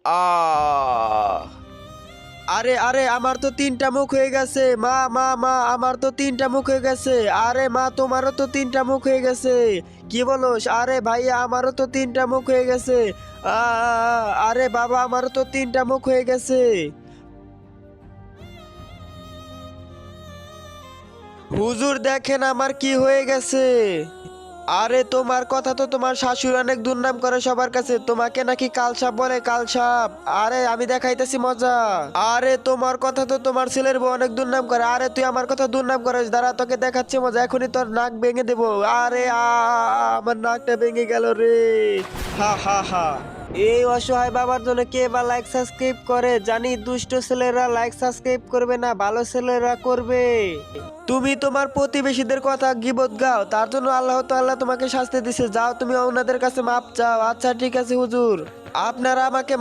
আহ আরে আরে আমার তো তিনটা মুখ হয়ে গেছে, মা মা মা আমার তো তিনটা মুখ হয়ে গেছে। আরে মা তোমারও তো তিনটা মুখ হয়ে গেছে। কি বলো? আরে ভাইয়া আমারও তো তিনটা মুখ হয়ে গেছে। আরে বাবা আমারও তো তিনটা মুখ হয়ে গেছে। হুজুর দেখেন আমার কি হয়ে গেছে। আরে তোমার কথা তো তোমার শাশুড়ি অনেক দুর্নাম করে সবার কাছে, তোমাকে নাকি কালসাপ বলে, কালসাপ। আরে আমি দেখাইতেছি মজা। আরে তোমার কথা তো তোমার ছেলের বউ অনেক দুর্নাম করে, আরে তুই আমার কথা দুর্নাম করিস, দাঁড়া তোকে দেখাচ্ছি মজা, এখনই তোর নাক ভেঙে দেবো। আরে আমার নাকটা ভেঙে গেল রে। হা হা হা। এই অসহায় বাবার জন্য কে বা লাইক সাবস্ক্রাইব করে? জানি দুষ্ট ছেলেরা লাইক সাবস্ক্রাইব করবে না, ভালো ছেলেরা করবে। তুমি তোমার প্রতিবেশীদের কথা গীবত গাও, তার জন্য আল্লাহ তাআলা তোমাকে শাস্তি দিছে। যাও তুমি ওনাদের কাছে মাপ চাও। আচ্ছা ঠিক আছে হুজুর, আপনারা আমাকে